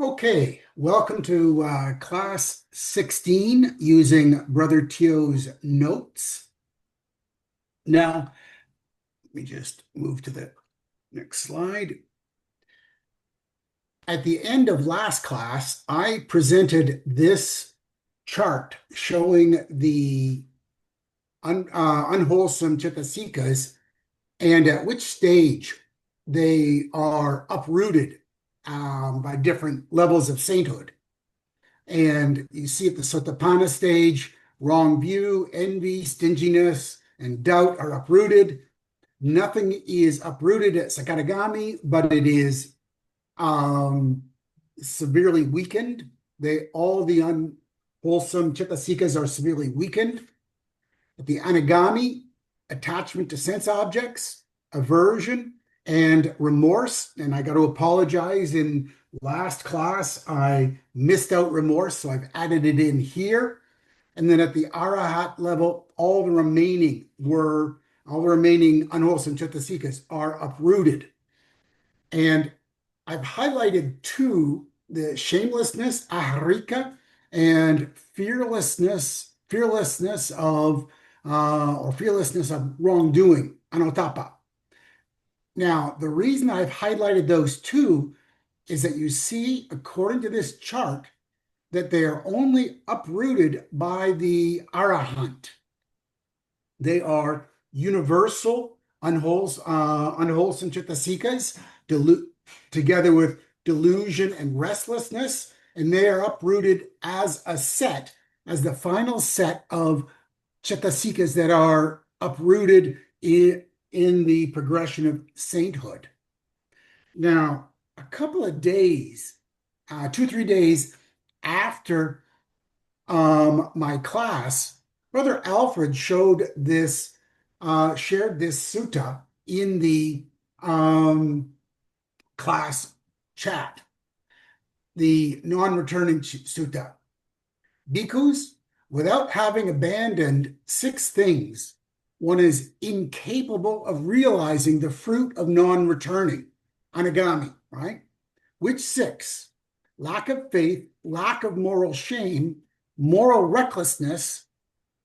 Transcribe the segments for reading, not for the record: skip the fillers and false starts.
Okay, welcome to class 16 using Brother Tio's notes. Now, let me just move to the next slide. At the end of last class, I presented this chart showing the unwholesome chittasikas and at which stage they are uprooted by different levels of sainthood. And you see at the Sotapanna stage, wrong view, envy, stinginess, and doubt are uprooted. Nothing is uprooted at Sakadagami, but it is severely weakened. All the unwholesome chittasikas are severely weakened. At the Anagami, attachment to sense objects, aversion, and remorse. And I got to apologize. In last class, I missed out remorse, so I've added it in here. And then at the Arahat level, all the remaining unwholesome chittasikas are uprooted. And I've highlighted two, the shamelessness, aharika, and fearlessness of wrongdoing, anotapa. Now, the reason I've highlighted those two is that you see, according to this chart, that they are only uprooted by the arahant. They are universal, unwholesome chittasikas, together with delusion and restlessness, and they are uprooted as the final set of chittasikas that are uprooted in the progression of sainthood. Now, a couple of days, 2-3 days after my class, Brother Alfred shared this sutta in the class chat, the non-returning sutta. Bhikkhus, without having abandoned 6 things, one is incapable of realizing the fruit of non-returning, anagami, right? Which 6? Lack of faith, lack of moral shame, moral recklessness,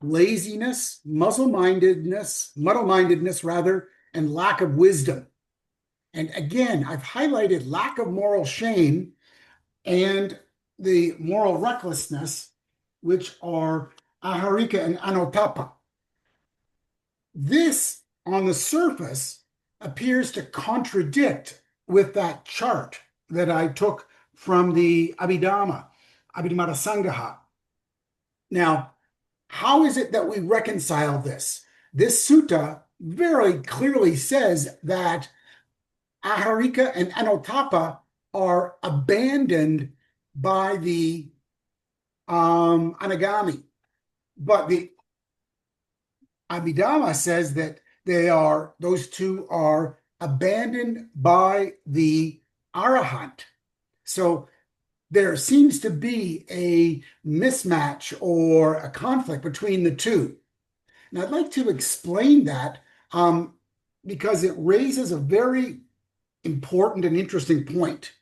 laziness, muddle-mindedness, and lack of wisdom. And again, I've highlighted lack of moral shame and the moral recklessness, which are aharika and anotapa. This, on the surface, appears to contradict with that chart that I took from the Abhidhamma Sangha. Now, how is it that we reconcile this? This sutta very clearly says that aharika and anotapa are abandoned by the anagami, but the Abhidhamma says that those two are abandoned by the arahant. So there seems to be a mismatch or a conflict between the two. And I'd like to explain that because it raises a very important and interesting point.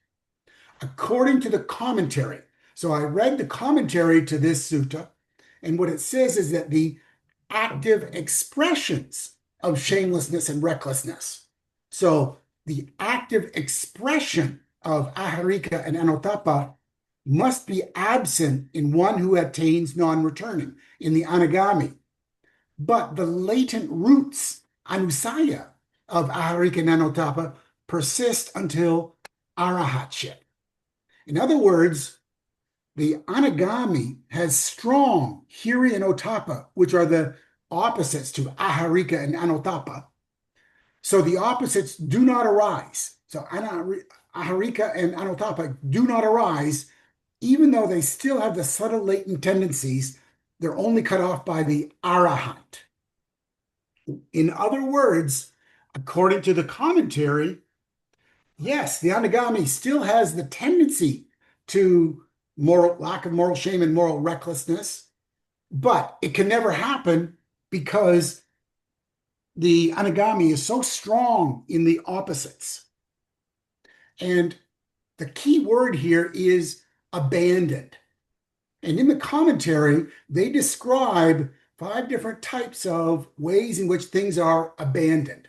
According to the commentary, so I read the commentary to this sutta, and what it says is that the active expressions of shamelessness and recklessness. So the active expression of aharika and anotapa must be absent in one who attains non-returning, in the anagami. But the latent roots, anusaya, of aharika and anotapa persist until arahatship. In other words, the anagami has strong hiri and otapa, which are the opposites to aharika and anotapa. So the opposites do not arise. So aharika and anotapa do not arise, even though they still have the subtle latent tendencies. They're only cut off by the arahant. In other words, according to the commentary, yes, the anagami still has the tendency to lack of moral shame and moral recklessness, but it can never happen because the anagami is so strong in the opposites. And the key word here is abandoned. And in the commentary, they describe 5 different types of ways in which things are abandoned.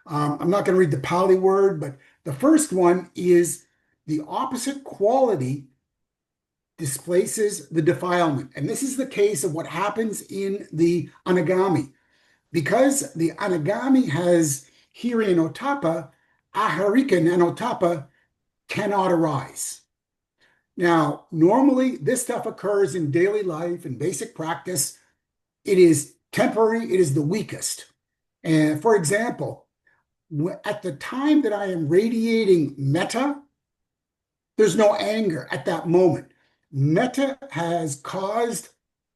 I'm not going to read the Pali word, but the first one is the opposite quality displaces the defilement. And this is the case of what happens in the anagami. Because the anagami has hiri and otapa, aharika and otapa cannot arise. Now, normally this stuff occurs in daily life and basic practice. It is temporary, it is the weakest. And for example, at the time that I am radiating metta, there's no anger at that moment. Metta has caused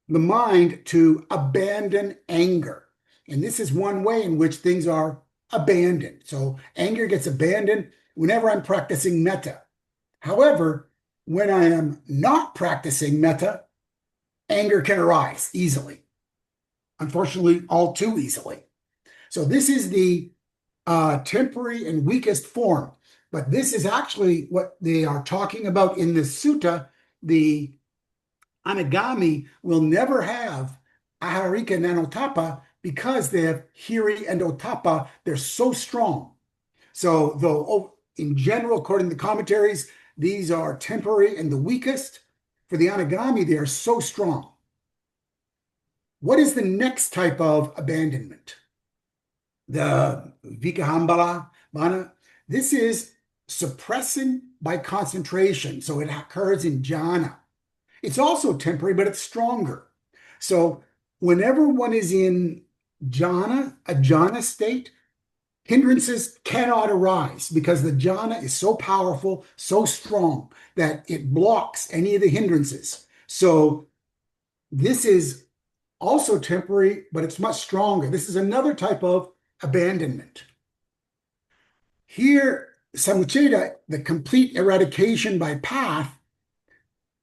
the mind to abandon anger. And this is one way in which things are abandoned. So anger gets abandoned whenever I'm practicing metta. However, when I am not practicing metta, anger can arise easily. Unfortunately, all too easily. So this is the temporary and weakest form. But this is actually what they are talking about in this sutta. The anagami will never have aharika and anotapa because they have hiri and otapa. They're so strong. So though in general, according to the commentaries, these are temporary and the weakest. For the anagami, they are so strong. What is the next type of abandonment? The vikahambala mana. This is suppressing by concentration. So it occurs in jhana. It's also temporary, but it's stronger. So whenever one is in jhana, a jhana state, hindrances cannot arise because the jhana is so powerful, so strong that it blocks any of the hindrances. So this is also temporary, but it's much stronger. This is another type of abandonment. Here, samucceda, the complete eradication by path,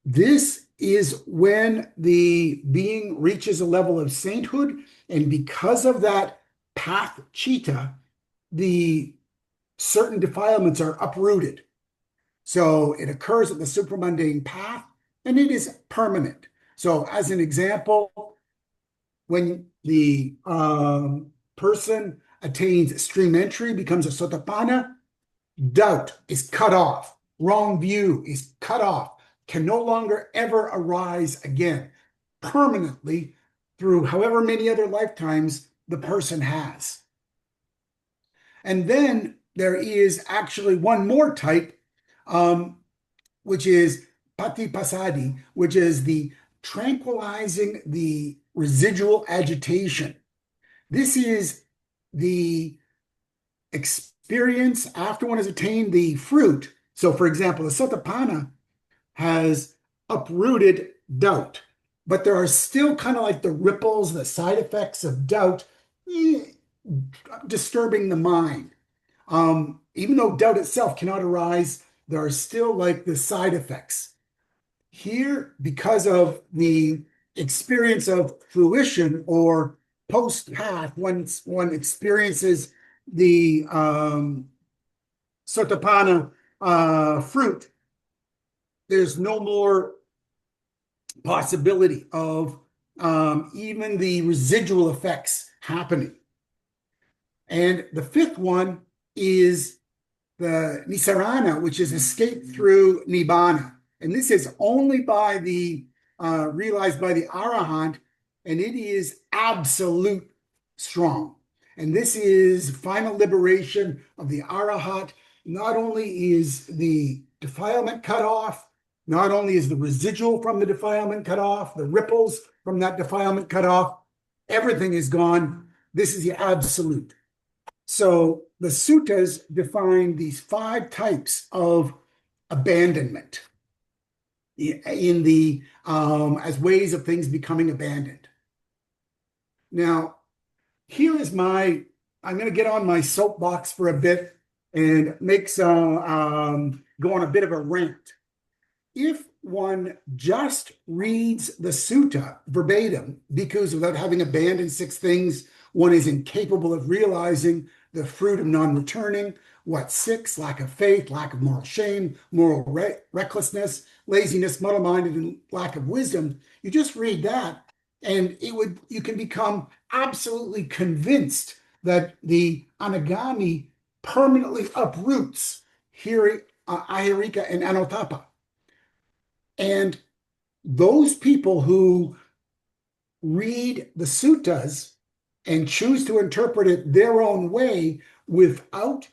this is when the being reaches a level of sainthood, and because of that path chitta, the certain defilements are uprooted. So it occurs at the supramundane path, and it is permanent. So as an example, when the person attains stream entry, becomes a sotapanna, doubt is cut off, wrong view is cut off, can no longer ever arise again, permanently through however many other lifetimes the person has. And then there is actually one more type, which is patipasadi, which is the tranquilizing the residual agitation. This is the experience after one has attained the fruit. So, for example, the sotapanna has uprooted doubt, but there are still kind of like the ripples, the side effects of doubt disturbing the mind. Even though doubt itself cannot arise, there are still like the side effects. Here, because of the experience of fruition or post-path, once one experiences the sotapanna fruit, there's no more possibility of even the residual effects happening. And the fifth one is the nisarana, which is escape through nibbana. And this is only by the realized by the arahant, and it is absolute strong. And this is final liberation of the arahant. Not only is the defilement cut off, not only is the residual from the defilement cut off, the ripples from that defilement cut off, everything is gone. This is the absolute. So the suttas define these 5 types of abandonment in the as ways of things becoming abandoned. Now, here is I'm going to get on my soapbox for a bit and make some go on a bit of a rant. If one just reads the sutta verbatim, because without having abandoned 6 things, one is incapable of realizing the fruit of non-returning, what, six? Lack of faith, lack of moral shame, moral recklessness, laziness, muddle-minded, and lack of wisdom. You just read that, and you can become absolutely convinced that the anagami permanently uproots ahirika and anotapa. And those people who read the suttas and choose to interpret it their own way without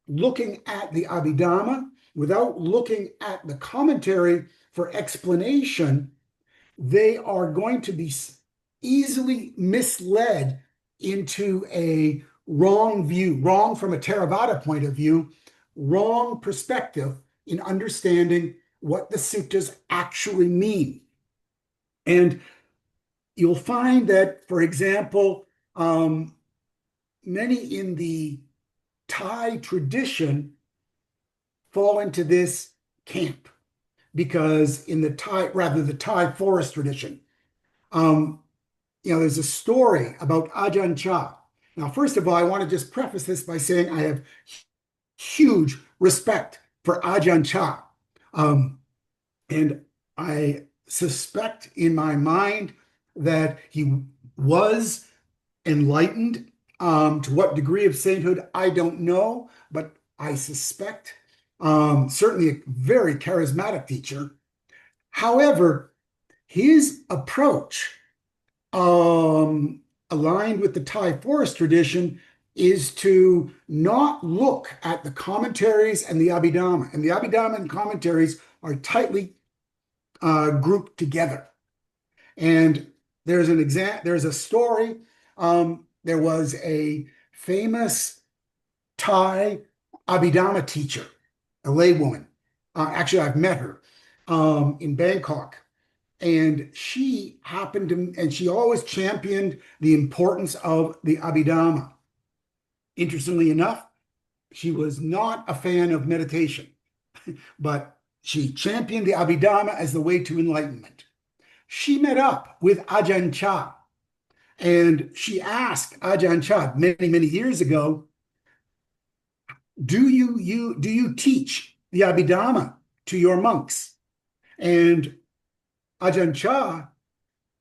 looking at the Abhidhamma, without looking at the commentary for explanation, they are going to be easily misled into a wrong view, wrong from a Theravada point of view, wrong perspective in understanding what the suttas actually mean. And you'll find that, for example, many in the Thai tradition fall into this camp because in the Thai forest tradition, there's a story about Ajahn Chah. Now, first of all, I want to just preface this by saying I have huge respect for Ajahn Chah. And I suspect in my mind that he was enlightened. To what degree of sainthood, I don't know, but I suspect certainly a very charismatic teacher. However, his approach, aligned with the Thai forest tradition, is to not look at the commentaries and the Abhidhamma. And the Abhidhamma and commentaries are tightly grouped together. And there's a story. There was a famous Thai Abhidhamma teacher, a laywoman. Actually, I've met her in Bangkok. And she she always championed the importance of the Abhidhamma. Interestingly enough, she was not a fan of meditation, but she championed the Abhidhamma as the way to enlightenment. She met up with Ajahn Chah, and she asked Ajahn Chah many, many years ago, do you teach the Abhidhamma to your monks? And Ajahn Chah,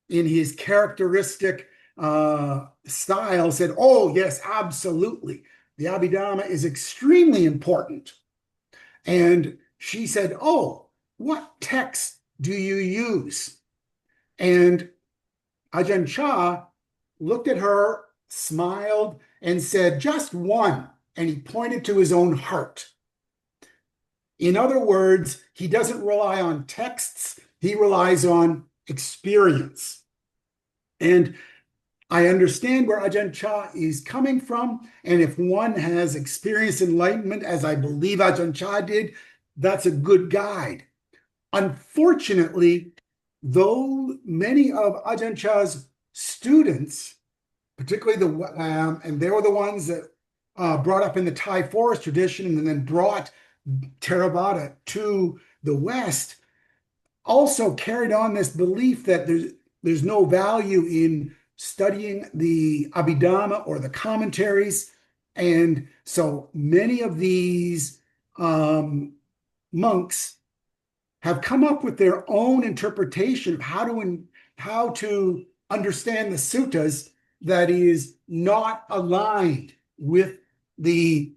in his characteristic style, said, oh, yes, absolutely. The Abhidhamma is extremely important. And she said, oh, what text do you use? And Ajahn Chah looked at her, smiled, and said, just one. And he pointed to his own heart. In other words, he doesn't rely on texts, he relies on experience. And I understand where Ajahn Chah is coming from. And if one has experienced enlightenment, as I believe Ajahn Chah did, that's a good guide. Unfortunately, though many of Ajahn Chah's students, particularly and they were the ones that brought up in the Thai forest tradition and then brought Theravada to the West, also carried on this belief that there's no value in studying the Abhidhamma or the commentaries. And so many of these monks have come up with their own interpretation of how to understand the suttas that is not aligned with the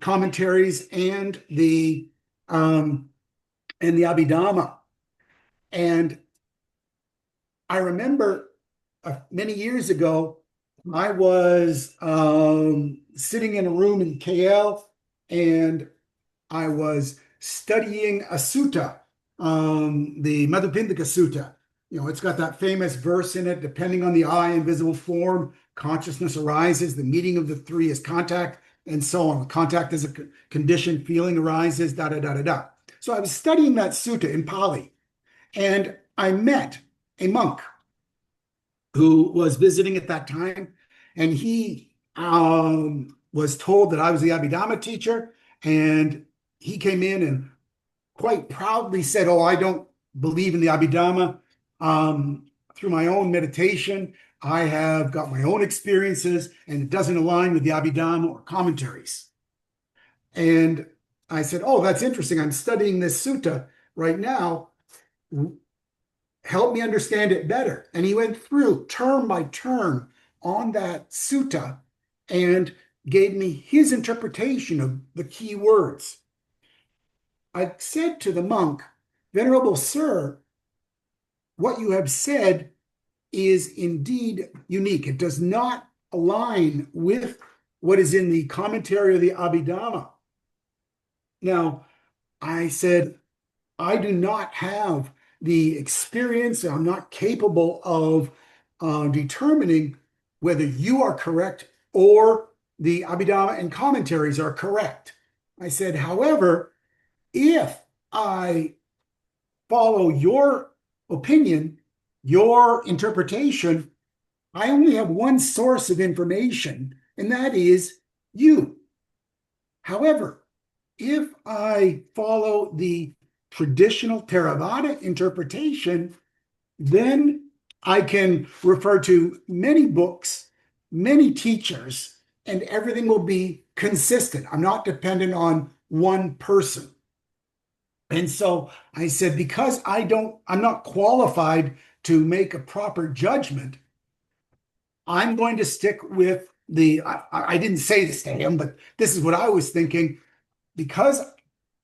commentaries and the Abhidhamma. And I remember many years ago, I was sitting in a room in KL, and I was studying a sutta, the Madhupindika Sutta. It's got that famous verse in it, depending on the eye and visible form, consciousness arises, the meeting of the three is contact, and so on. Contact is a condition, feeling arises, da da da da da. So I was studying that sutta in Pali, and I met a monk who was visiting at that time, and he was told that I was the Abhidhamma teacher, and he came in and quite proudly said, oh, I don't believe in the Abhidhamma. Through my own meditation, I have got my own experiences, and it doesn't align with the Abhidhamma or commentaries. And I said, oh, that's interesting. I'm studying this sutta right now. Help me understand it better. And he went through term by term on that sutta and gave me his interpretation of the key words. I said to the monk, Venerable Sir, what you have said is indeed unique. It does not align with what is in the commentary of the Abhidhamma. Now, I said, I do not have the experience. I'm not capable of determining whether you are correct or the Abhidhamma and commentaries are correct. I said, however, if I follow your opinion, your interpretation, I only have one source of information, and that is you. However, if I follow the traditional Theravada interpretation, then I can refer to many books, many teachers, and everything will be consistent. I'm not dependent on one person. And so I said, because I'm not qualified to make a proper judgment, I'm going to stick with I didn't say this to him, but this is what I was thinking. Because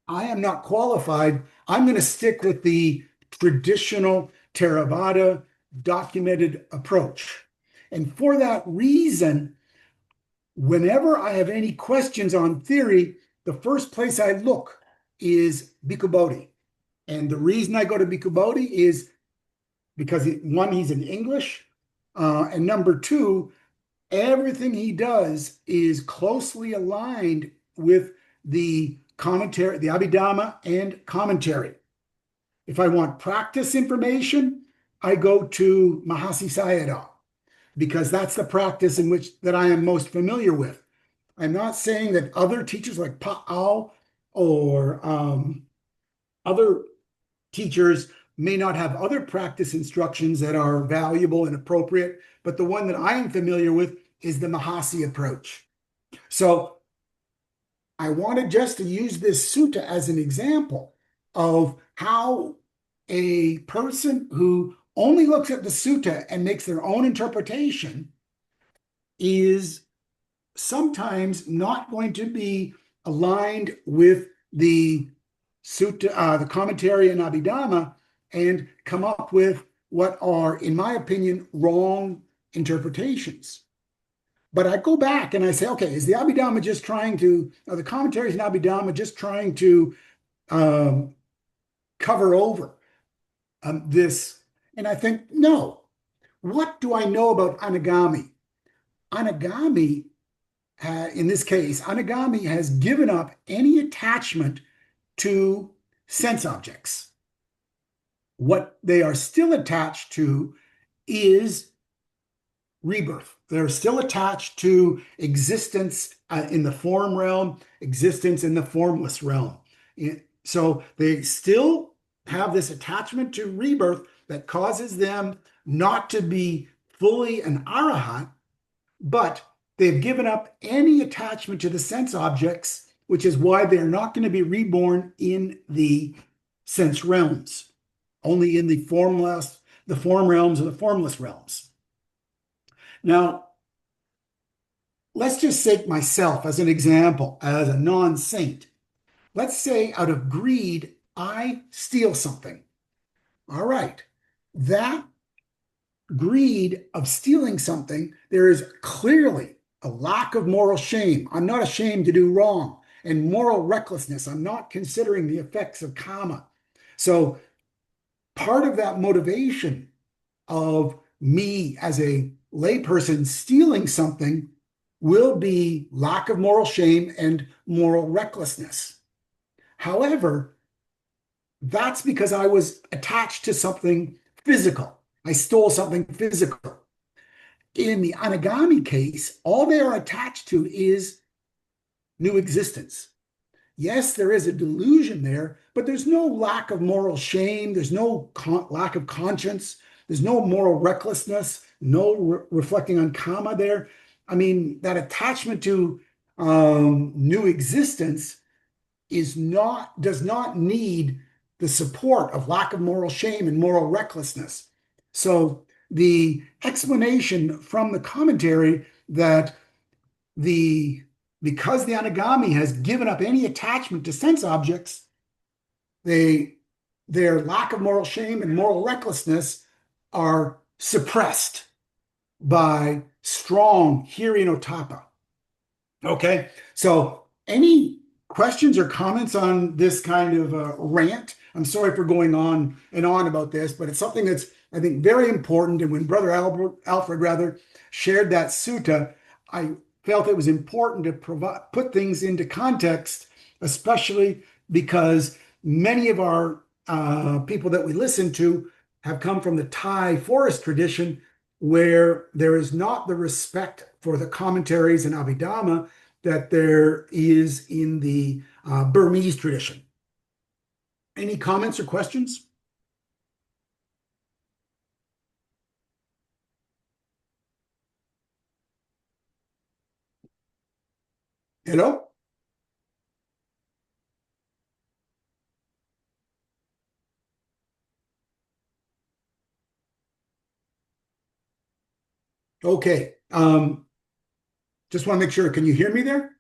I am not qualified, I'm going to stick with the traditional Theravada documented approach. And for that reason, whenever I have any questions on theory, the first place I look is Bhikkhu Bodhi. And the reason I go to Bhikkhu Bodhi is because one, he's in English, and number two, everything he does is closely aligned with the commentary, the Abhidhamma and commentary. If I want practice information, I go to Mahasi Sayadaw because that's the practice in which that I am most familiar with. I'm not saying that other teachers like Pa'ao or other teachers may not have other practice instructions that are valuable and appropriate, but the one that I am familiar with is the Mahasi approach. So I wanted just to use this sutta as an example of how a person who only looks at the sutta and makes their own interpretation is sometimes not going to be aligned with the sutta, the commentary and Abhidhamma, and come up with what are, in my opinion, wrong interpretations. But I go back and I say, okay, is the Abhidhamma just trying to, are the commentaries in Abhidhamma just trying to cover over this? And I think, no. What do I know about Anagami? Anagami, in this case, Anagami has given up any attachment to sense objects. What they are still attached to is rebirth. They're still attached to existence in the form realm, existence in the formless realm. So they still have this attachment to rebirth that causes them not to be fully an arahant, but they've given up any attachment to the sense objects, which is why they're not going to be reborn in the sense realms, only in the form realms or the formless realms. Now, let's just take myself as an example, as a non-saint. Let's say out of greed, I steal something. All right. That greed of stealing something, there is clearly a lack of moral shame. I'm not ashamed to do wrong. And moral recklessness. I'm not considering the effects of karma. So part of that motivation of me as a layperson stealing something will be lack of moral shame and moral recklessness. However, that's because I was attached to something physical. I stole something physical. In the Anagami case, all they are attached to is new existence. Yes, there is a delusion there, but there's no lack of moral shame. There's no lack of conscience. There's no moral recklessness, no reflecting on karma there. I mean, that attachment to new existence does not need the support of lack of moral shame and moral recklessness. So the explanation from the commentary that the because the anagami has given up any attachment to sense objects, they their lack of moral shame and moral recklessness are suppressed by strong hiri no tapa. Okay, so any questions or comments on this kind of rant? I'm sorry for going on and on about this, but it's something that's, I think, very important. And when Brother Alfred rather shared that sutta, I felt it was important to put things into context, especially because many of our people that we listen to have come from the Thai forest tradition, where there is not the respect for the commentaries and Abhidhamma that there is in the Burmese tradition. Any comments or questions? Hello? Okay. Just want to make sure. Can you hear me there?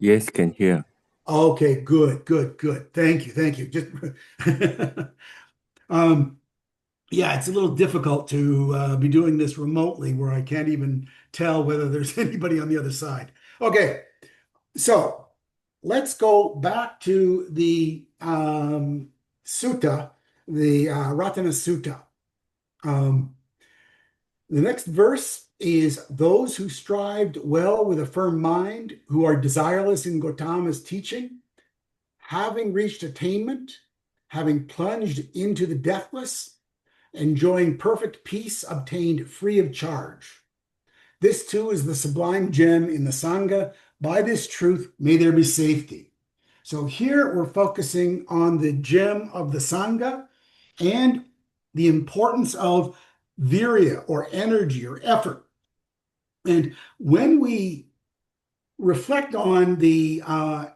Yes, can hear. Okay, good, good, good. Thank you, thank you. Just um, yeah, it's a little difficult to be doing this remotely where I can't even tell whether there's anybody on the other side. Okay, so let's go back to the sutta, the Ratana Sutta. Um, the next verse is those who strived well with a firm mind, who are desireless in Gautama's teaching, having reached attainment, having plunged into the deathless, enjoying perfect peace obtained free of charge. This too is the sublime gem in the Sangha. By this truth, may there be safety. So here we're focusing on the gem of the Sangha and the importance of virya or energy or effort. And when we reflect on the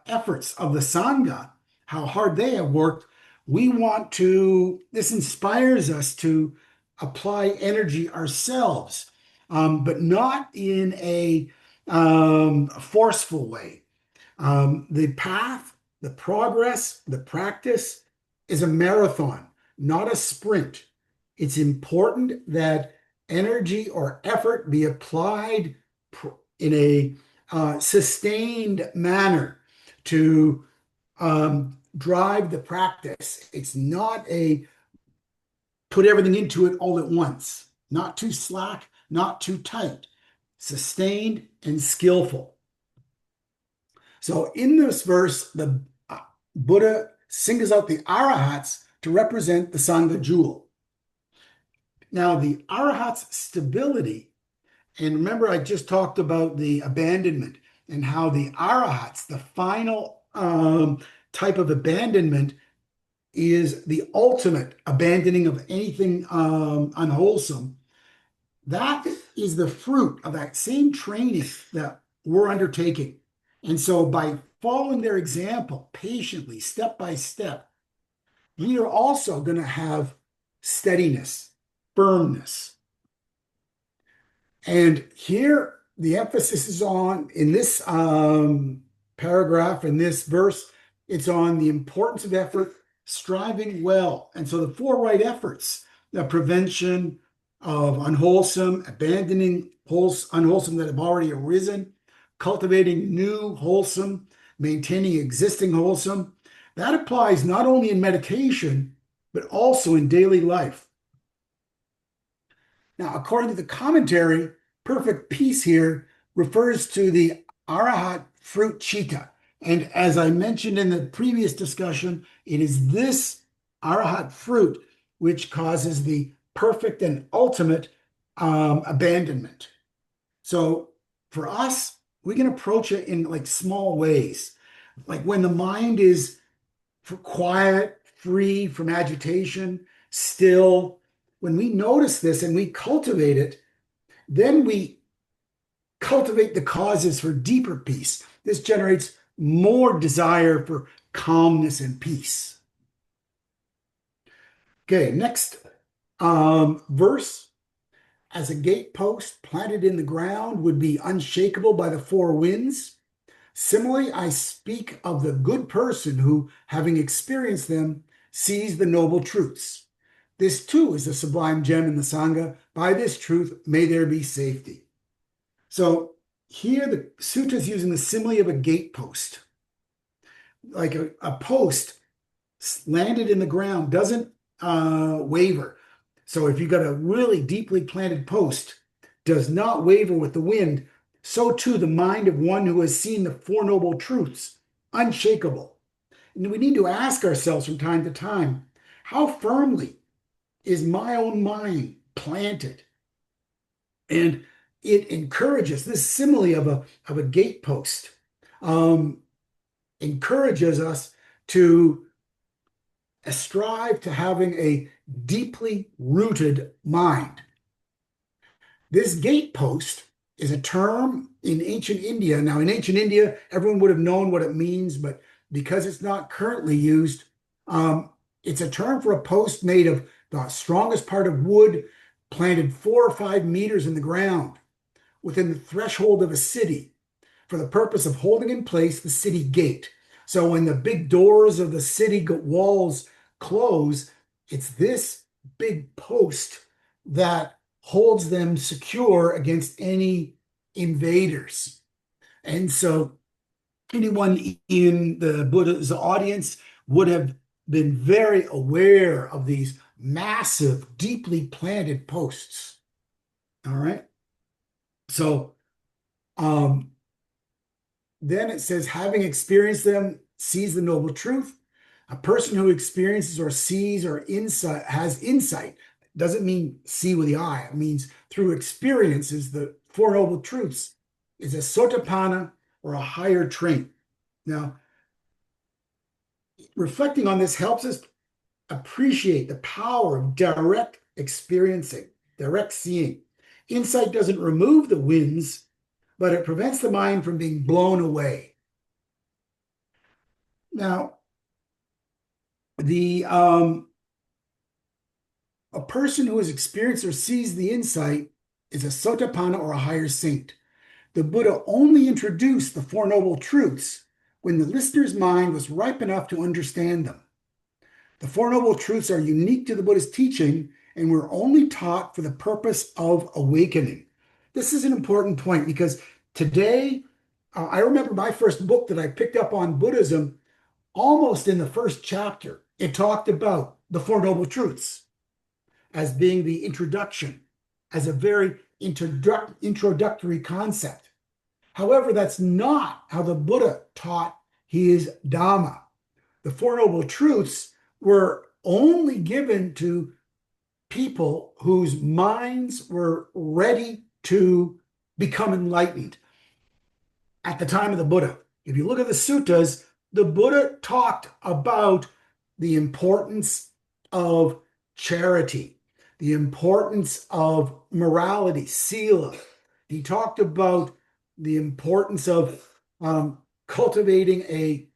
efforts of the Sangha, how hard they have worked, this inspires us to apply energy ourselves, but not in a forceful way. The path, the progress, the practice is a marathon, not a sprint. It's important that energy or effort be applied in a sustained manner to drive the practice. It's not a put everything into it all at once, not too slack, not too tight, sustained and skillful. So in this verse, the Buddha singles out the arahats to represent the Sangha jewel. Now, the arahat's stability, and remember, I just talked about the abandonment and how the arahats, the final type of abandonment, is the ultimate abandoning of anything unwholesome. That is the fruit of that same training that we're undertaking. And so by following their example patiently, step by step, we are also going to have steadiness, firmness. And here the emphasis is on, in this paragraph, in this verse, it's on the importance of effort, striving well. And so the four right efforts, the prevention of unwholesome, abandoning unwholesome that have already arisen, cultivating new wholesome, maintaining existing wholesome, that applies not only in meditation, but also in daily life. Now, according to the commentary, perfect peace here refers to the arahat fruit chitta. And as I mentioned in the previous discussion, it is this arahat fruit which causes the perfect and ultimate abandonment. So for us, we can approach it in like small ways. Like when the mind is quiet, free from agitation, still, when we notice this and we cultivate it, then we cultivate the causes for deeper peace. This generates more desire for calmness and peace. Okay, next verse. As a gatepost planted in the ground would be unshakable by the four winds, similarly, I speak of the good person who, having experienced them, sees the noble truths. This too is a sublime gem in the Sangha. By this truth, may there be safety. So here the sutta is using the simile of a gatepost. Like a post landed in the ground doesn't waver. So if you've got a really deeply planted post, does not waver with the wind, so too the mind of one who has seen the Four Noble Truths, unshakable. And we need to ask ourselves from time to time, how firmly is my own mind planted? And it encourages this simile of a gatepost, encourages us to strive to having a deeply rooted mind. This gatepost is a term in ancient India. Now, in ancient India, everyone would have known what it means, but because it's not currently used, it's a term for a post made of the strongest part of wood, planted 4 or 5 meters in the ground within the threshold of a city for the purpose of holding in place the city gate. So when the big doors of the city walls close, it's this big post that holds them secure against any invaders. And so anyone in the Buddha's audience would have been very aware of these massive, deeply planted posts. All right. So then it says, having experienced them, sees the noble truth. A person who experiences or sees or insight has insight. Doesn't mean see with the eye. It means through experiences, the Four Noble Truths is a sotapanna or a higher train. Now, reflecting on this helps us appreciate the power of direct experiencing, direct seeing. Insight doesn't remove the winds, but it prevents the mind from being blown away. Now, a person who has experienced or sees the insight is a sotapanna or a higher saint. The Buddha only introduced the Four Noble Truths when the listener's mind was ripe enough to understand them. The Four Noble Truths are unique to the Buddha's teaching and were only taught for the purpose of awakening. This is an important point because today, I remember my first book that I picked up on Buddhism, almost in the first chapter, it talked about the Four Noble Truths as being the introduction, as a very introductory concept. However, that's not how the Buddha taught his Dhamma. The Four Noble Truths were only given to people whose minds were ready to become enlightened at the time of the Buddha. If you look at the suttas, the Buddha talked about the importance of charity, the importance of morality, sila. He talked about the importance of cultivating a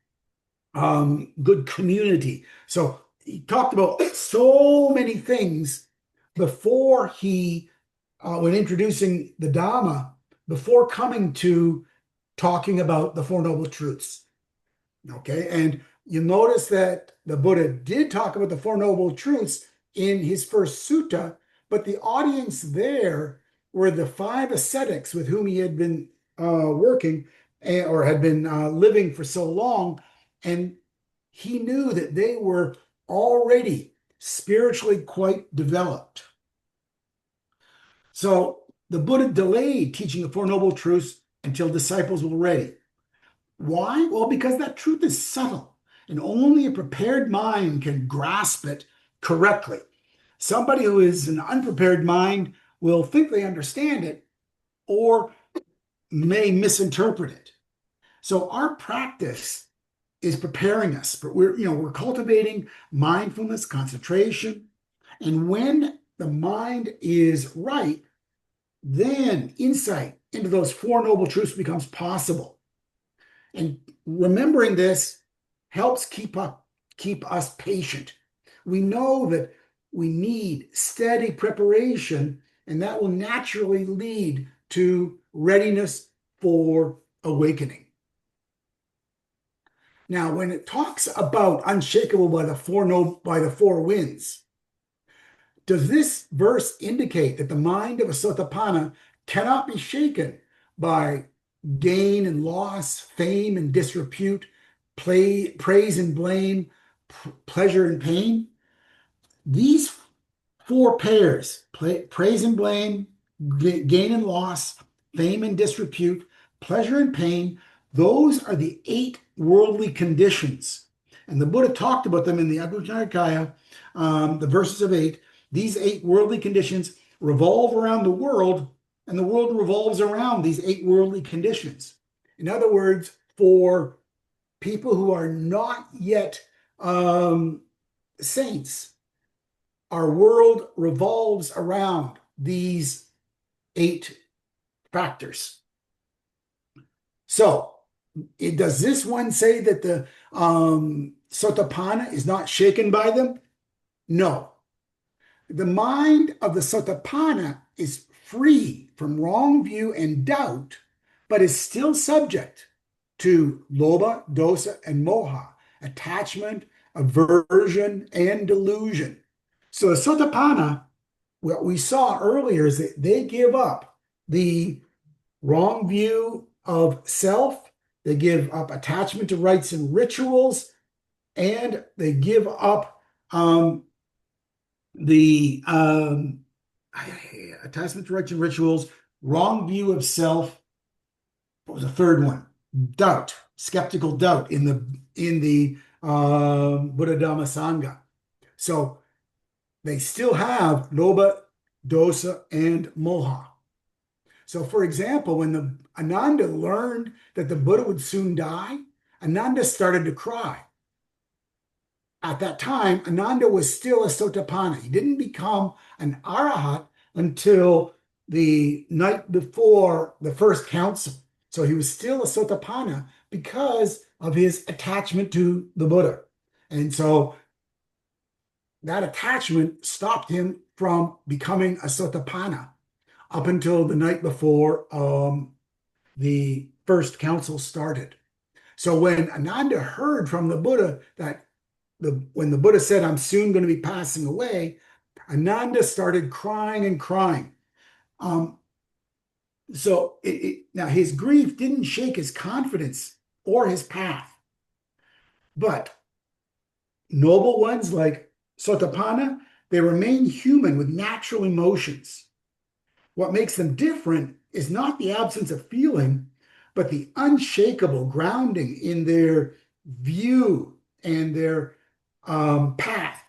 good community. So he talked about so many things before when introducing the Dhamma, before coming to talking about the Four Noble Truths. Okay, and you notice that the Buddha did talk about the Four Noble Truths in his first sutta, but the audience there were the 5 ascetics with whom he had been working or had been living for so long, and he knew that they were already spiritually quite developed. So the Buddha delayed teaching the Four Noble Truths until disciples were ready. Why? Well, because that truth is subtle, and only a prepared mind can grasp it correctly. Somebody who is an unprepared mind will think they understand it or may misinterpret it. So our practice is preparing us, but we're cultivating mindfulness, concentration, and when the mind is right, then insight into those Four Noble Truths becomes possible. And remembering this helps keep us patient. We know that we need steady preparation, and that will naturally lead to readiness for awakening. Now, when it talks about unshakable by the four winds, does this verse indicate that the mind of a Sotapanna cannot be shaken by gain and loss, fame and disrepute, praise and blame, pleasure and pain? These four pairs, praise and blame, gain and loss, fame and disrepute, pleasure and pain, those are the eight worldly conditions. And the Buddha talked about them in the Abhidhamma Nikaya, the verses of eight. These eight worldly conditions revolve around the world, and the world revolves around these eight worldly conditions. In other words, for people who are not yet saints, our world revolves around these eight factors. So, does this one say that the Sotapanna is not shaken by them? No. The mind of the Sotapanna is free from wrong view and doubt, but is still subject to lobha, dosa, and moha, attachment, aversion, and delusion. So the Sotapanna, what we saw earlier is that they give up the wrong view of self, they give up attachment to rites and rituals, and they give up the attachment to rites and rituals, wrong view of self. What was the third one? Doubt, skeptical doubt in the Buddha-Dhamma Sangha. So they still have lobha, dosa, and moha. So, for example, when the Ananda learned that the Buddha would soon die, Ananda started to cry. At that time, Ananda was still a Sotapanna. He didn't become an Arahat until the night before the first council. So he was still a Sotapanna because of his attachment to the Buddha. And so that attachment stopped him from becoming a Sotapanna up until the night before the first council started. So when Ananda heard from the Buddha that when the Buddha said, "I'm soon going to be passing away," Ananda started crying and crying. So now his grief didn't shake his confidence or his path. But noble ones like Sotapanna, they remain human with natural emotions. What makes them different is not the absence of feeling, but the unshakable grounding in their view and their path.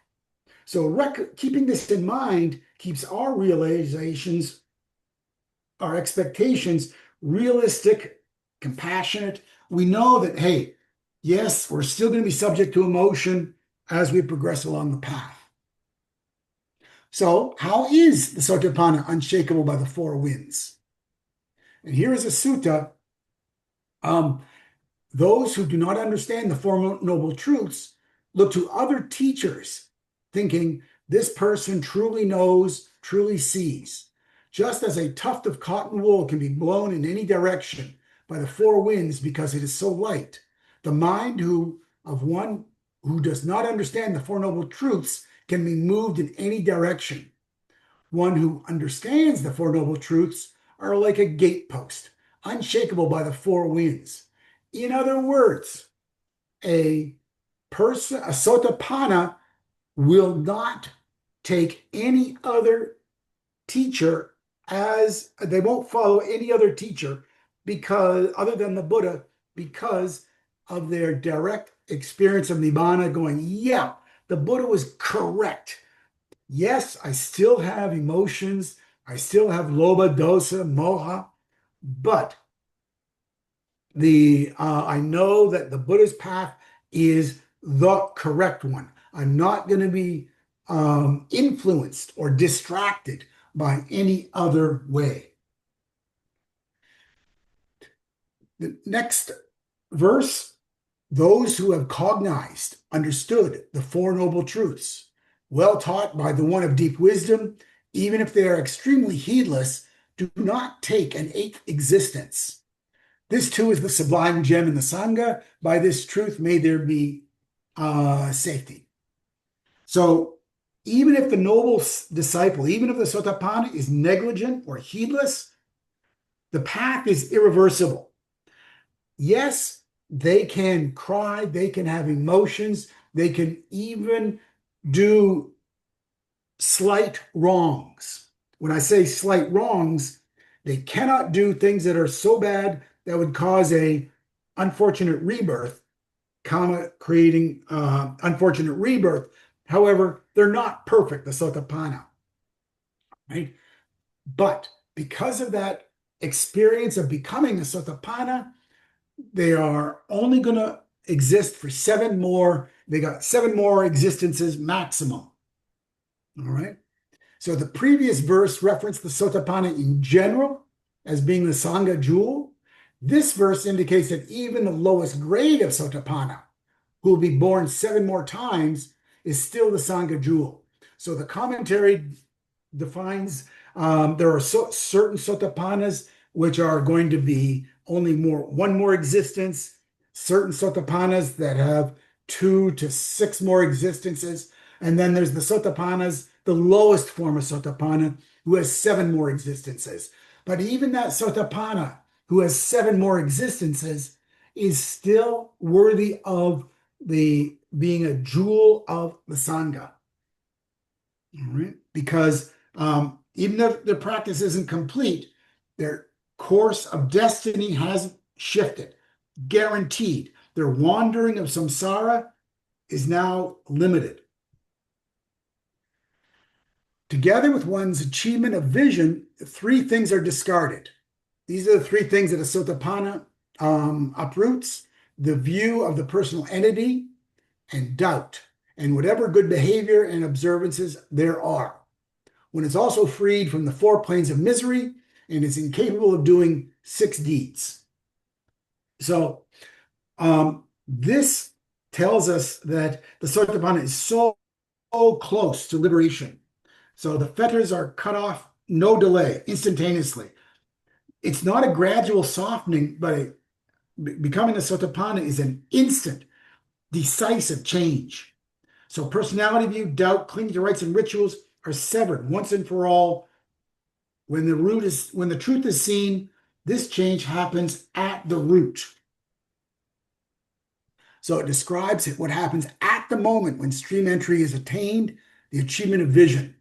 So keeping this in mind keeps our realizations, our expectations realistic, compassionate. We know that, hey, yes, we're still going to be subject to emotion as we progress along the path. So how is the Sotapanna unshakable by the four winds? And here is a sutta. Those who do not understand the Four Noble Truths look to other teachers, thinking this person truly knows, truly sees. Just as a tuft of cotton wool can be blown in any direction by the four winds because it is so light, the mind of one who does not understand the Four Noble Truths can be moved in any direction. One who understands the Four Noble Truths are like a gatepost, unshakable by the four winds. In other words, a Sotapanna, will not take any other teacher as they won't follow any other teacher because other than the Buddha, because of their direct experience of Nibbana, going, yeah, the Buddha was correct. Yes, I still have emotions. I still have lobha, dosa, moha, but I know that the Buddha's path is the correct one. I'm not going to be influenced or distracted by any other way. The next verse, those who have cognized, understood the Four Noble Truths, well taught by the one of deep wisdom, even if they are extremely heedless, do not take an eighth existence. This too is the sublime gem in the Sangha. By this truth may there be safety. So even if the noble disciple, even if the Sotapanna is negligent or heedless, the path is irreversible. Yes, they can cry, they can have emotions, they can even do slight wrongs. When I say slight wrongs, they cannot do things that are so bad that would cause a unfortunate rebirth, creating unfortunate rebirth. However, they're not perfect, the Sotapanna, right? But because of that experience of becoming a Sotapanna, they are only going to exist for they got 7 more existences maximum. All right. So the previous verse referenced the Sotapanna in general as being the Sangha jewel. This verse indicates that even the lowest grade of Sotapanna, who will be born 7 more times, is still the Sangha jewel. So the commentary defines there are certain Sotapannas which are going to be only one more existence, certain Sotapannas that have 2 to 6 more existences, and then there's the Sotapannas, the lowest form of Sotapanna, who has 7 more existences. But even that Sotapanna who has 7 more existences is still worthy of being a jewel of the Sangha. All right? Because even though their practice isn't complete, their course of destiny has shifted, guaranteed. Their wandering of samsara is now limited. Together with one's achievement of vision, 3 things are discarded. These are the 3 things that a Sotapanna uproots: the view of the personal entity and doubt, and whatever good behavior and observances there are. One is also freed from the 4 planes of misery and is incapable of doing 6 deeds. So this tells us that the Sotapanna is so close to liberation. So the fetters are cut off, no delay, instantaneously. It's not a gradual softening, but becoming a Sotapanna is an instant, decisive change. So personality view, doubt, clinging to rites and rituals are severed once and for all. When the truth is seen, this change happens at the root. So it describes what happens at the moment when stream entry is attained, the achievement of vision.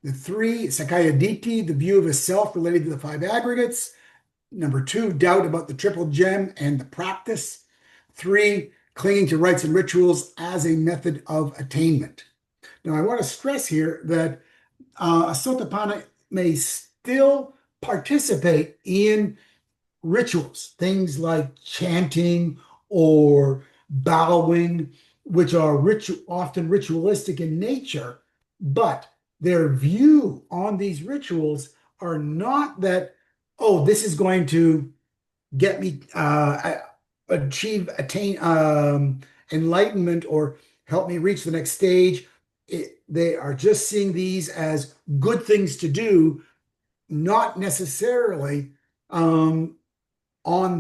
The 3, Sakaya Ditthi, the view of a self related to the 5 aggregates. Number 2, doubt about the triple gem and the practice. 3, clinging to rites and rituals as a method of attainment. Now, I want to stress here that a Sotapanna may still participate in rituals, things like chanting or bowing, which are often ritualistic in nature, but their view on these rituals are not that, oh, this is going to get me attain enlightenment or help me reach the next stage. They are just seeing these as good things to do, not necessarily on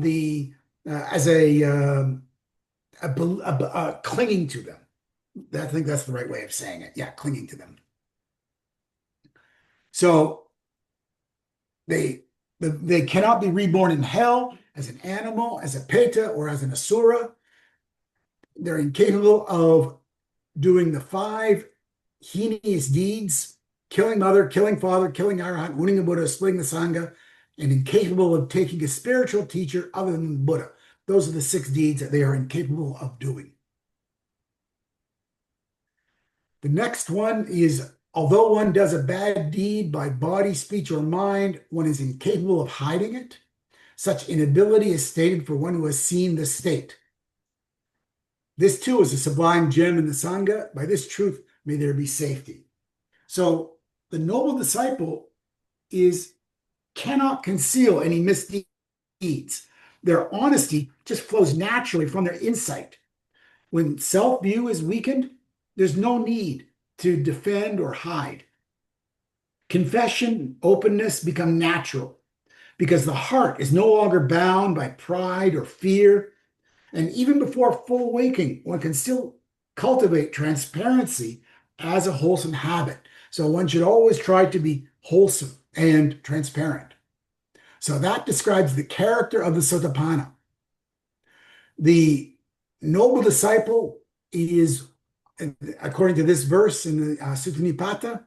the as a clinging to them. I think that's the right way of saying it. Yeah, clinging to them. So they cannot be reborn in hell as an animal, as a peta, or as an asura. They're incapable of doing the 5 heinous deeds: killing mother, killing father, killing arahant, wounding a Buddha, splitting the Sangha, and incapable of taking a spiritual teacher other than the Buddha. Those are the 6 deeds that they are incapable of doing. The next one is, although one does a bad deed by body, speech, or mind, one is incapable of hiding it. Such inability is stated for one who has seen the state. This too is a sublime gem in the Sangha. By this truth may there be safety. So the noble disciple cannot conceal any misdeeds. Their honesty just flows naturally from their insight. When self view is weakened, there's no need to defend or hide. Confession, openness become natural because the heart is no longer bound by pride or fear. And even before full waking, one can still cultivate transparency as a wholesome habit. So one should always try to be wholesome and transparent. So that describes the character of the Sotapanna. The noble disciple is, according to this verse in the Sutta Nipata,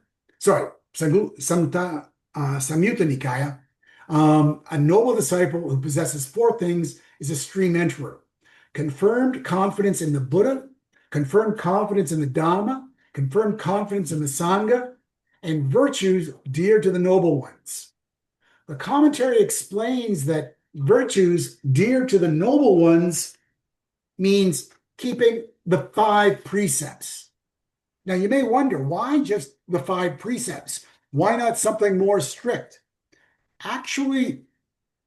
Samyutta Nikaya, a noble disciple who possesses four things is a stream enterer: confirmed confidence in the Buddha, confirmed confidence in the Dhamma, confirmed confidence in the Sangha, and virtues dear to the noble ones. The commentary explains that virtues dear to the noble ones means keeping the five precepts. Now, you may wonder, why just the five precepts? Why not something more strict? Actually,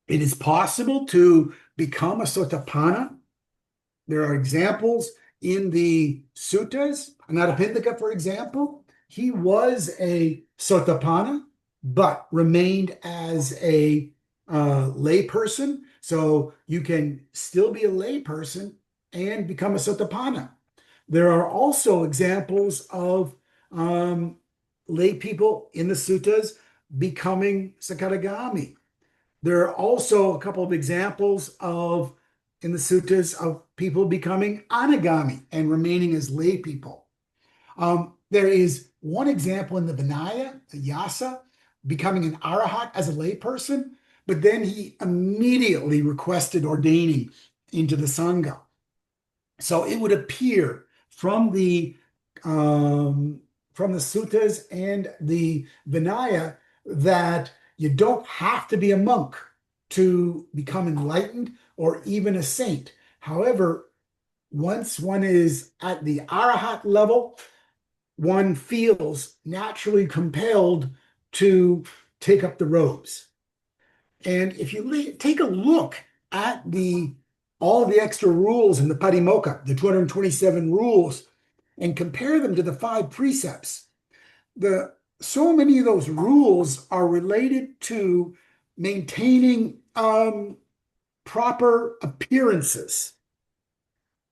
it is possible to become a Sotapanna. There are examples in the suttas. Anathapindika, for example, he was a Sotapanna, but remained as a layperson. So you can still be a layperson and become a Sotapanna. There are also examples of lay people in the suttas becoming Sakadagami. There are also a couple of examples of in the suttas of people becoming Anagami and remaining as lay people. There is one example in the Vinaya, the Yasa, becoming an Arahat as a layperson, but then he immediately requested ordaining into the Sangha. So it would appear from the suttas and the Vinaya that you don't have to be a monk to become enlightened or even a saint. However, once one is at the Arahat level, one feels naturally compelled to take up the robes. And if you take a look at all the extra rules in the Patimokkha, the 227 rules, and compare them to the five precepts, so many of those rules are related to maintaining proper appearances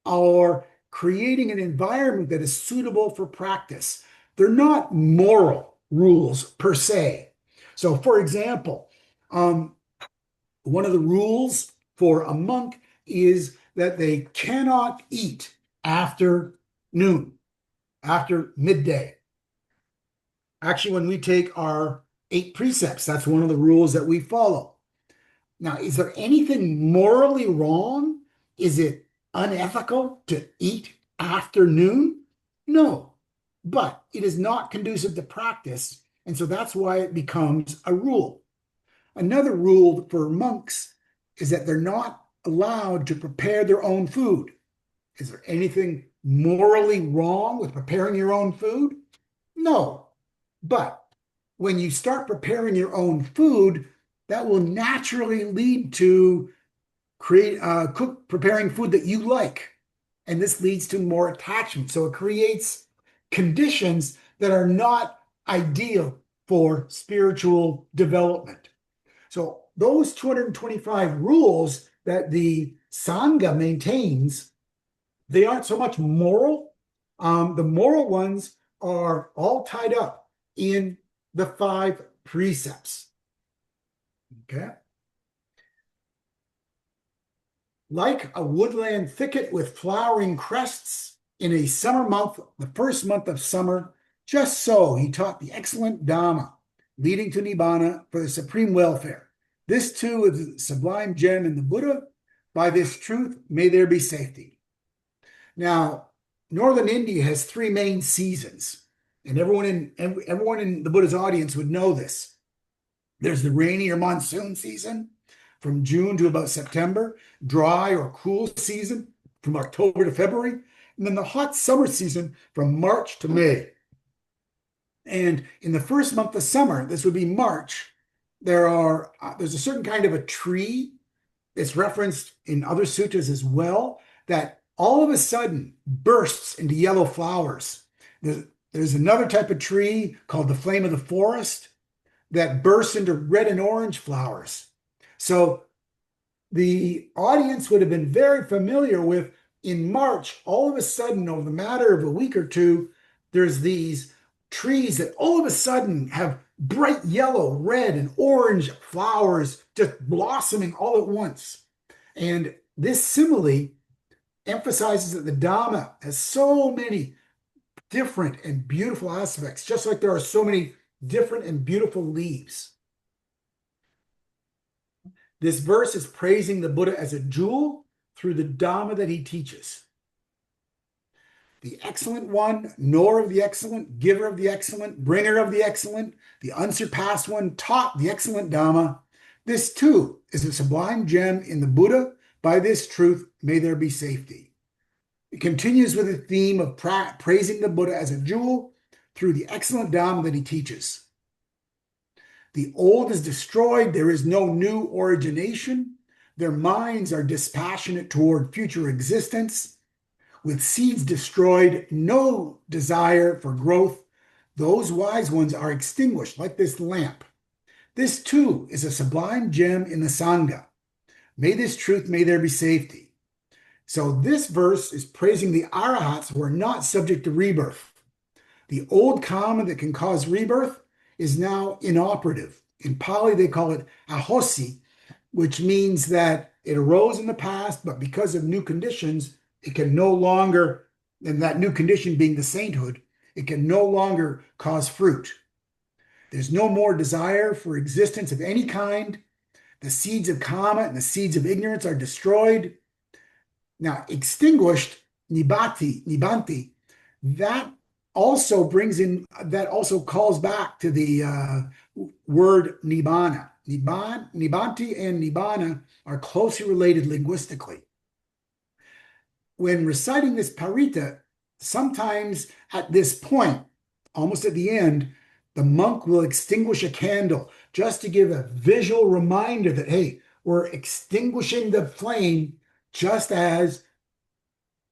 or creating an environment that is suitable for practice. They're not moral rules per se. So, for example, one of the rules for a monk is that they cannot eat after noon, after midday. Actually, when we take our 8 precepts, that's one of the rules that we follow. Now, is there anything morally wrong? Is it unethical to eat after noon? No, but it is not conducive to practice, and so that's why it becomes a rule. Another rule for monks is that they're not allowed to prepare their own food. Is there anything morally wrong with preparing your own food? No. But when you start preparing your own food, that will naturally lead to preparing food that you like. And this leads to more attachment. So it creates conditions that are not ideal for spiritual development. So those 225 rules that the Sangha maintains, they aren't so much moral. The moral ones are all tied up in the 5 precepts. Okay. Like a woodland thicket with flowering crests in a summer month, the first month of summer, just so he taught the excellent Dhamma, leading to Nibbana for the supreme welfare. This too is the sublime gem in the Buddha. By this truth, may there be safety. Now, Northern India has 3 main seasons, and everyone in the Buddha's audience would know this. There's the rainy or monsoon season from June to about September, dry or cool season from October to February, and then the hot summer season from March to May. And in the first month of summer, this would be March, there's a certain kind of a tree It's referenced in other suttas as well, that all of a sudden bursts into yellow flowers. There's another type of tree called the flame of the forest that bursts into red and orange flowers. So the audience would have been very familiar with, in March, all of a sudden, over the matter of a week or two, there's these trees that all of a sudden have bright yellow, red, and orange flowers just blossoming all at once. And this simile emphasizes that the Dhamma has so many different and beautiful aspects, just like there are so many different and beautiful leaves. This verse is praising the Buddha as a jewel through the Dhamma that he teaches. The excellent one, knower of the excellent, giver of the excellent, bringer of the excellent, the unsurpassed one, taught the excellent Dhamma. This too is a sublime gem in the Buddha. By this truth, may there be safety. It continues with the theme of praising the Buddha as a jewel through the excellent Dhamma that he teaches. The old is destroyed. There is no new origination. Their minds are dispassionate toward future existence. With seeds destroyed, no desire for growth. Those wise ones are extinguished like this lamp. This too is a sublime gem in the Sangha. May this truth, may there be safety. So this verse is praising the arahats who are not subject to rebirth. The old karma that can cause rebirth is now inoperative. In Pali, they call it ahosi, which means that it arose in the past, but because of new conditions, it can no longer, and that new condition being the sainthood, it can no longer cause fruit. There's no more desire for existence of any kind. The seeds of karma and the seeds of ignorance are destroyed. Now, extinguished, nibanti, that also calls back to the word nibbana. Nibanti and nibbana are closely related linguistically. When reciting this parita, sometimes at this point, almost at the end, the monk will extinguish a candle just to give a visual reminder that, hey, we're extinguishing the flame just as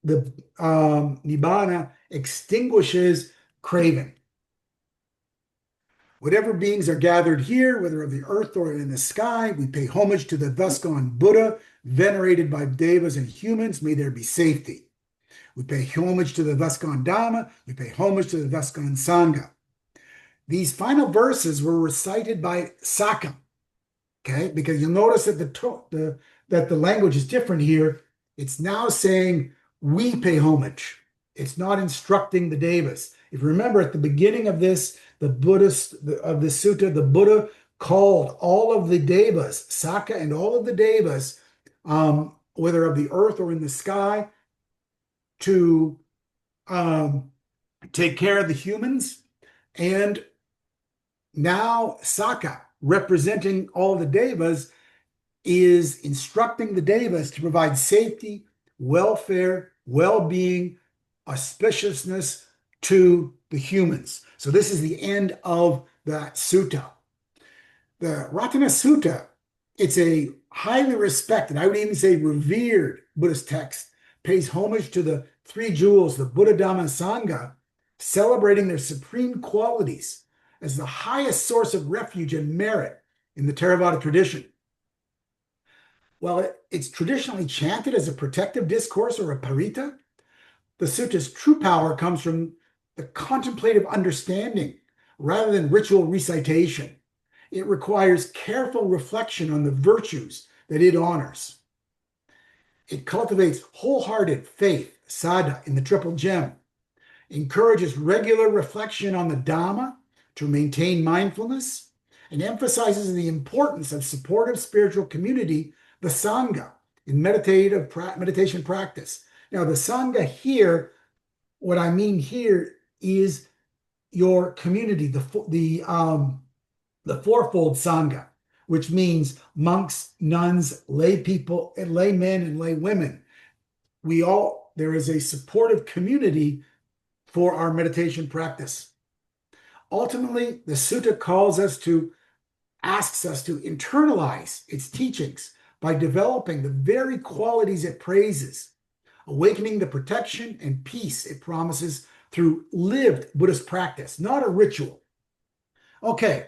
the nibbana extinguishes craving. Whatever beings are gathered here, whether of the earth or in the sky, we pay homage to the thus gone Buddha, venerated by devas and humans. May there be safety. We pay homage to the thus gone Dhamma. We pay homage to the thus gone Sangha. These final verses were recited by Sakam, okay? Because you'll notice that the language is different here. It's now saying we pay homage. It's not instructing the devas. If you remember at the beginning of this, the sutta, the Buddha called all of the devas, Saka and all of the devas, whether of the earth or in the sky, to take care of the humans. And now Saka, representing all the devas, is instructing the devas to provide safety, welfare, well-being, auspiciousness to the humans. So this is the end of that sutta. The Ratana Sutta, it's a highly respected, I would even say revered Buddhist text, pays homage to the three jewels, the Buddha, Dhamma, and Sangha, celebrating their supreme qualities as the highest source of refuge and merit in the Theravada tradition. While it's traditionally chanted as a protective discourse or a parita, the sutta's true power comes from the contemplative understanding rather than ritual recitation. It requires careful reflection on the virtues that it honors. It cultivates wholehearted faith, saddha, in the triple gem, encourages regular reflection on the Dhamma to maintain mindfulness, and emphasizes the importance of supportive spiritual community, the Sangha, in meditation practice. Now, the Sangha here, what I mean here is your community, the fourfold Sangha, which means monks, nuns, lay people, and lay men and lay women. There is a supportive community for our meditation practice. Ultimately, the sutta asks us to internalize its teachings by developing the very qualities it praises, awakening the protection and peace it promises through lived Buddhist practice, not a ritual. Okay,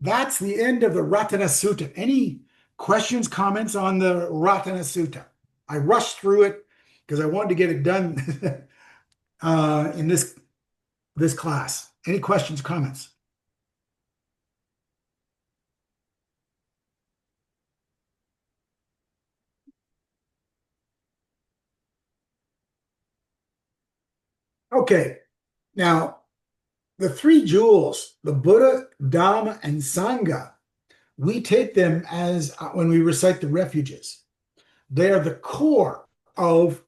that's the end of the Ratana Sutta. Any questions, comments on the Ratana Sutta? I rushed through it because I wanted to get it done in this class. Any questions, comments? Okay, now the three jewels, the Buddha, Dhamma, and Sangha, we take them as when we recite the refuges. They are the core of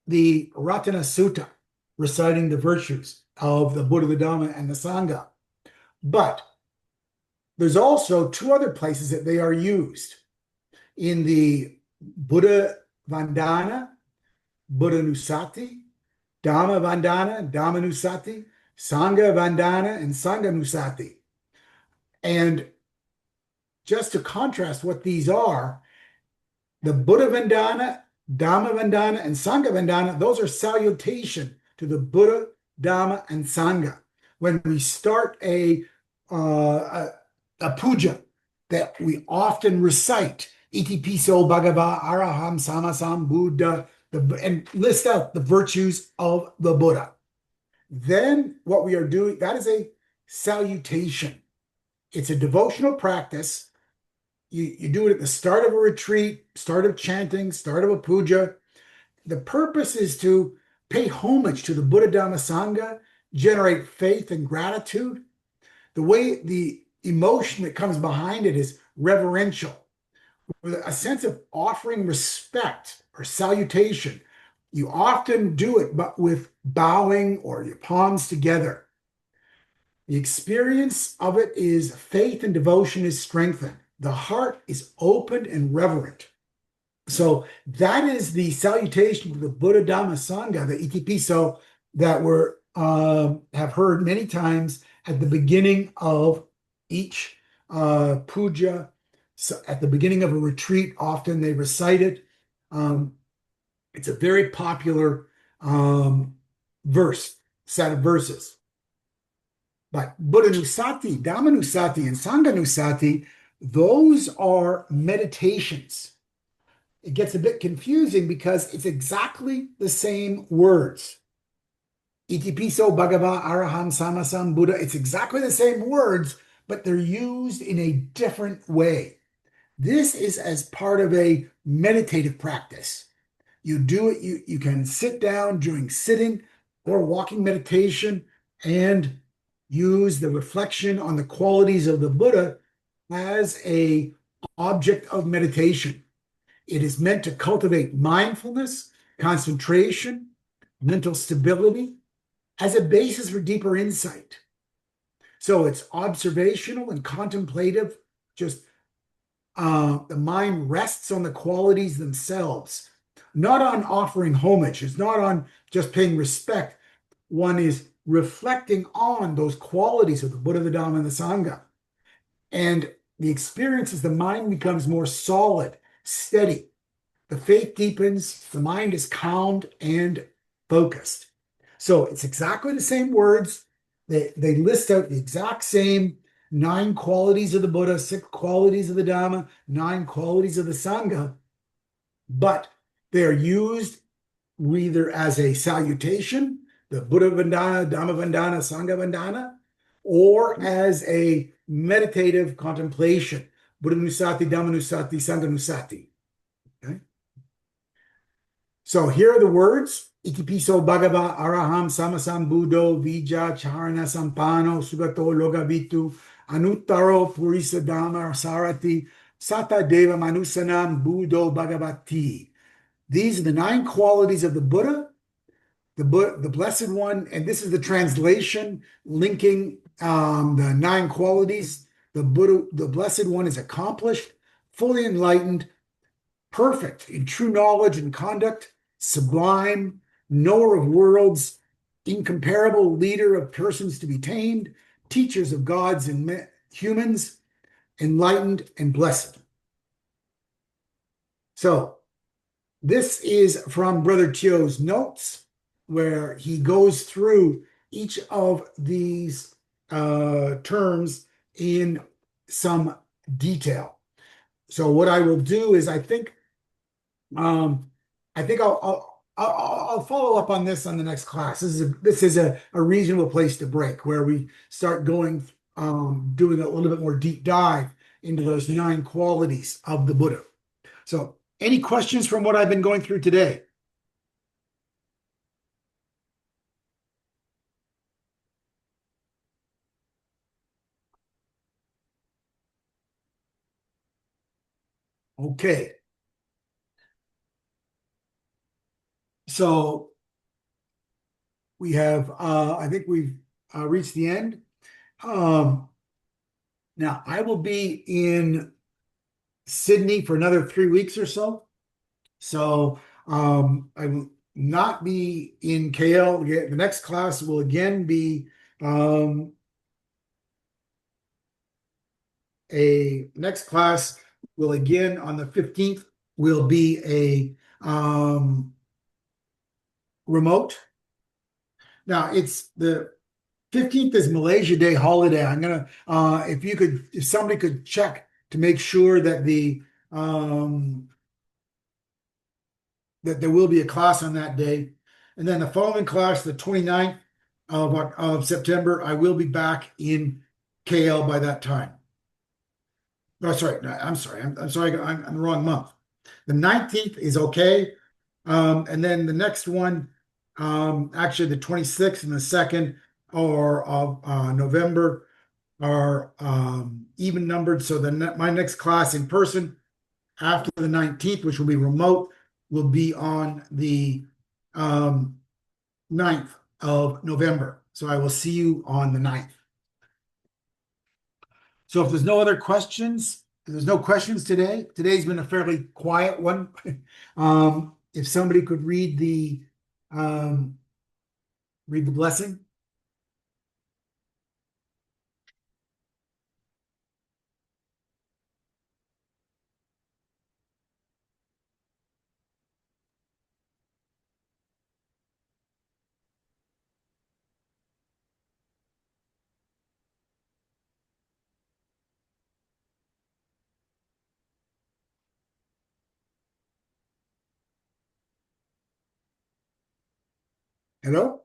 the Ratana Sutta, reciting the virtues of the Buddha, the Dhamma, and the Sangha. But there's also two other places that they are used in the Buddha Vandana, Buddha Nusati, Dhamma Vandana, Dhamma Nusati, Sangha Vandana, and Sangha Nusati. And just to contrast what these are, the Buddha Vandana, Dhamma Vandana, and Sangha Vandana, those are salutation to the Buddha, Dhamma, and Sangha. When we start a puja that we often recite, Iti piso bhagava araham samasam Buddha, and list out the virtues of the Buddha. Then what we are doing, that is a salutation. It's a devotional practice. You do it at the start of a retreat, start of chanting, start of a puja. The purpose is to pay homage to the Buddha Dhamma Sangha, generate faith and gratitude. The way the emotion that comes behind it is reverential, with a sense of offering respect or salutation. You often do it, but with bowing or your palms together. The experience of it is faith and devotion is strengthened. The heart is open and reverent. So that is the salutation to the Buddha Dhamma Sangha, the Iti piso, that we have heard many times at the beginning of each puja. So at the beginning of a retreat, often they recite it. It's a very popular set of verses. But Buddha Nusati, Dhamma Nusati, and Sangha Nusati, those are meditations. It gets a bit confusing because it's exactly the same words. Iti piso bhagava araham samasam Buddha. It's exactly the same words, but they're used in a different way. This is as part of a meditative practice. You do it, you can sit down during sitting or walking meditation and use the reflection on the qualities of the Buddha as a object of meditation. It is meant to cultivate mindfulness, concentration, mental stability as a basis for deeper insight. So it's observational and contemplative, just the mind rests on the qualities themselves, not on offering homage. It's not on just paying respect. One is reflecting on those qualities of the Buddha, the Dhamma, and the Sangha. And the experience is the mind becomes more solid, steady. The faith deepens, the mind is calmed and focused. So it's exactly the same words. They list out the exact same 9 qualities of the Buddha, 6 qualities of the Dhamma, 9 qualities of the Sangha, but they are used either as a salutation, the Buddha Vandana, Dhamma Vandana, Sangha Vandana, or as a meditative contemplation, Buddha Nusati, Dhamma Nusati, Sangha Nusati. Okay? So here are the words. Iti piso bhagava araham samasam buddho vija charana sampano sugato logavitu anuttaro purisa dhamma sarati sata deva manusanam buddho bhagavati. These are the 9 qualities of the Buddha, the Blessed One, and this is the translation linking the 9 qualities. The Buddha, the Blessed One, is accomplished, fully enlightened, perfect in true knowledge and conduct, sublime, knower of worlds, incomparable leader of persons to be tamed, teachers of gods and humans, enlightened and blessed. So this is from Brother Tio's notes, where he goes through each of these terms in some detail. So what I will do is um, I think I'll follow up on this on the next class. This is a reasonable place to break where we start going doing a little bit more deep dive into those nine qualities of the Buddha. So, any questions from what I've been going through today? Okay, so we have I think we've reached the end. Um, Now I will be in Sydney for another 3 weeks or so. So I will not be in KL. The next class will again be um, a next class will again on the 15th will be a remote. Now it's the 15th is Malaysia Day holiday. I'm gonna if somebody could check to make sure that the that there will be a class on that day. And then the following class, the 29th of September, I will be back in KL by that time. No, sorry, no, I'm sorry. I'm sorry, I'm the wrong month. The 19th is okay. And then the next one, actually the 26th and the 2nd or of November are even numbered. So my next class in person after the 19th, which will be remote, will be on the um, 9th of November. So I will see you on the 9th. So if there's no other questions, if there's no questions today. Today's been a fairly quiet one. If somebody could um, read the blessing. Hello?